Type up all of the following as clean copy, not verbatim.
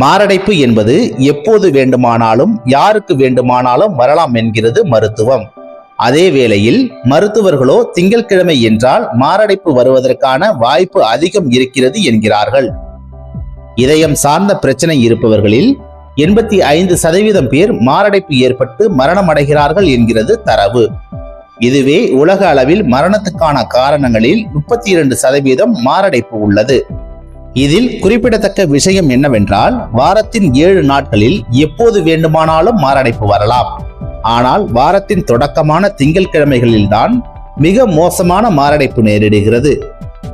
மாரடைப்பு என்பது எப்போது வேண்டுமானாலும் யாருக்கு வேண்டுமானாலும் வரலாம் என்கிறது மருத்துவம். அதே வேளையில் மருத்துவர்களோ திங்கட்கிழமை என்றால் மாரடைப்பு வருவதற்கான வாய்ப்பு அதிகம் இருக்கிறது என்கிறார்கள். இதயம் சார்ந்த பிரச்சனை இருப்பவர்களில் 85% பேர் மாரடைப்பு ஏற்பட்டு மரணம் அடைகிறார்கள் என்கிறது தரவு. இதுவே உலக அளவில் மரணத்துக்கான காரணங்களில் 32% மாரடைப்பு உள்ளது. இதில் குறிப்பிடத்தக்க விஷயம் என்னவென்றால், வாரத்தின் 7 நாட்களில் எப்போது வேண்டுமானாலும் மாரடைப்பு வரலாம். ஆனால் வாரத்தின் தொடக்கமான திங்கட்கிழமைகளில்தான் மிக மோசமான மாரடைப்பு நேரிடுகிறது.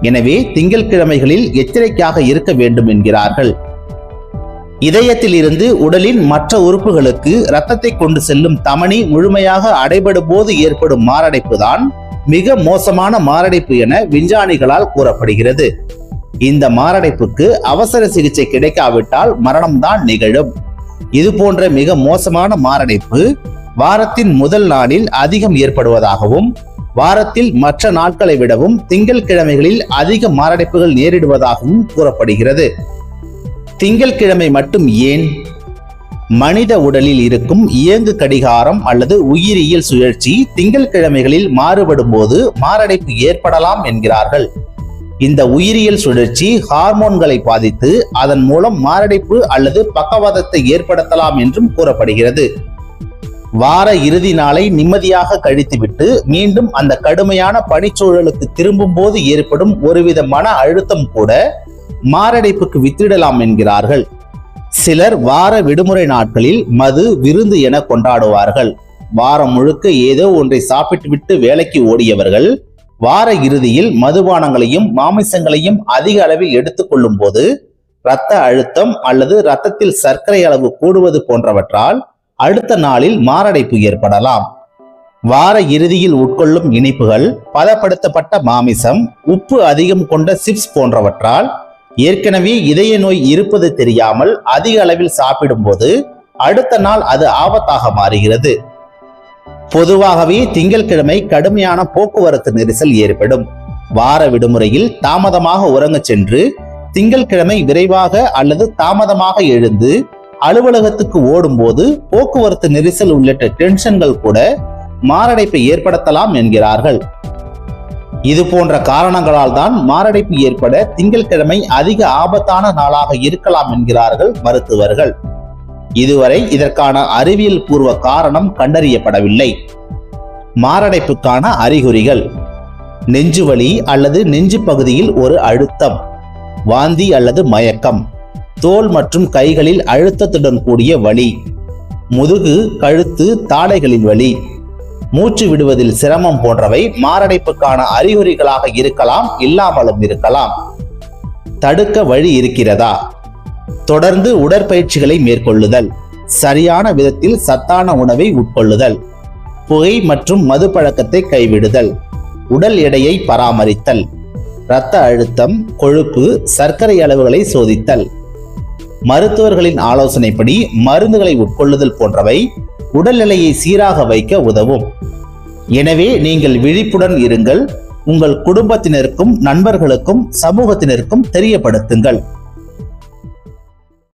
எனவே திங்கட்கிழமைகளில் எச்சரிக்கையாக இருக்க வேண்டும் என்கிறார்கள். இதயத்தில் இருந்து உடலின் மற்ற உறுப்புகளுக்கு இரத்தத்தை கொண்டு செல்லும் தமனி முழுமையாக அடைபடும் போது ஏற்படும் மாரடைப்பு தான் மிக மோசமான மாரடைப்பு என விஞ்ஞானிகளால் கூறப்படுகிறது. இந்த மாரடைப்புக்கு அவசர சிகிச்சை கிடைக்காவிட்டால் மரணம்தான் நிகழும். இது போன்ற மிக மோசமான மாரடைப்பு வாரத்தின் முதல் நாளில் அதிகம் ஏற்படுவதாகவும், வாரத்தில் மற்ற நாட்களை விடவும் திங்கட்கிழமைகளில் அதிக மாரடைப்புகள் நேரிடுவதாகவும் கூறப்படுகிறது. திங்கட்கிழமை மட்டும் ஏன்? மனித உடலில் இருக்கும் இயங்கு கடிகாரம் அல்லது உயிரியல் சுழற்சி திங்கட்கிழமைகளில் மாறுபடும் போது மாரடைப்பு ஏற்படலாம் என்கிறார்கள். இந்த உயிரியல் சுழற்சி ஹார்மோன்களை பாதித்து அதன் மூலம் மாரடைப்பு அல்லது பக்கவாதத்தை ஏற்படுத்தலாம் என்றும் கூறப்படுகிறது. வார இறுதி நாளை நிம்மதியாக கழித்துவிட்டு மீண்டும் அந்த கடுமையான பணிச்சூழலுக்கு திரும்பும் போது ஏற்படும் ஒருவித மன அழுத்தம் கூட மாரடைப்புக்கு வித்திடலாம் என்கிறார்கள். சிலர் வார விடுமுறை நாட்களில் மது விருந்து என கொண்டாடுவார்கள். வாரம் முழுக்க ஏதோ ஒன்றை சாப்பிட்டுவிட்டு வேலைக்கு ஓடியவர்கள் வார இறுதியில் மதுபானங்களையும் மாமிசங்களையும் அதிக அளவில் எடுத்துக்கொள்ளும் போது இரத்த அழுத்தம் அல்லது இரத்தத்தில் சர்க்கரை அளவு கூடுவது போன்றவற்றால் அடுத்த நாளில் மாரடைப்பு ஏற்படலாம். வார இறுதியில் உட்கொள்ளும் இனிப்புகள், பதப்படுத்தப்பட்ட மாமிசம், உப்பு அதிகம் கொண்ட சிப்ஸ் போன்றவற்றால் ஏற்கனவே இதய நோய் இருப்பது தெரியாமல் அதிக அளவில் சாப்பிடும் போது அடுத்த நாள் அது ஆபத்தாக மாறுகிறது. பொதுவாகவே திங்கட்கிழமை கடுமையான போக்குவரத்து நெரிசல் ஏற்படும். வார விடுமுறையில் தாமதமாக உறங்க சென்று திங்கட்கிழமை விரைவாக அல்லது தாமதமாக எழுந்து அலுவலகத்துக்கு ஓடும் போது போக்குவரத்து நெரிசல் உள்ளிட்ட டென்ஷன்கள் கூட மாரடைப்பை ஏற்படுத்தலாம் என்கிறார்கள். இது போன்ற காரணங்களால் தான் மாரடைப்பு ஏற்பட திங்கட்கிழமை அதிக ஆபத்தான நாளாக இருக்கலாம் என்கிறார்கள் மருத்துவர்கள். இதுவரை இதற்கான அறிவியல் பூர்வ காரணம் கண்டறியப்படவில்லை. மாரடைப்புக்கான அறிகுறிகள்: நெஞ்சுவலி அல்லது நெஞ்சு பகுதியில் ஒரு அழுத்தம், வாந்தி அல்லது மயக்கம், தோல் மற்றும் கைகளில் அழுத்தத்துடன் கூடிய வலி, முதுகு, கழுத்து, தாடைகளில் வலி, மூச்சு விடுவதில் சிரமம் போன்றவை மாரடைப்புக்கான அறிகுறிகளாக இருக்கலாம், இல்லாமலும் இருக்கலாம். தடுக்க வழி இருக்கிறதா? தொடர்ந்து உடற்பயிற்சிகளை மேற்கொள்ளுதல், சரியான விதத்தில் சத்தான உணவை உட்கொள்ளுதல், புகை மற்றும் மது பழக்கத்தை கைவிடுதல், உடல் எடையை பராமரித்தல், இரத்த அழுத்தம், கொழுப்பு, சர்க்கரை அளவுகளை சோதித்தல், மருத்துவர்களின் ஆலோசனைப்படி மருந்துகளை உட்கொள்ளுதல் போன்றவை உடல்நிலையை சீராக வைக்க உதவும். எனவே நீங்கள் விழிப்புடன் இருங்கள். உங்கள் குடும்பத்தினருக்கும், நண்பர்களுக்கும், சமூகத்தினருக்கும் தெரியப்படுத்துங்கள்.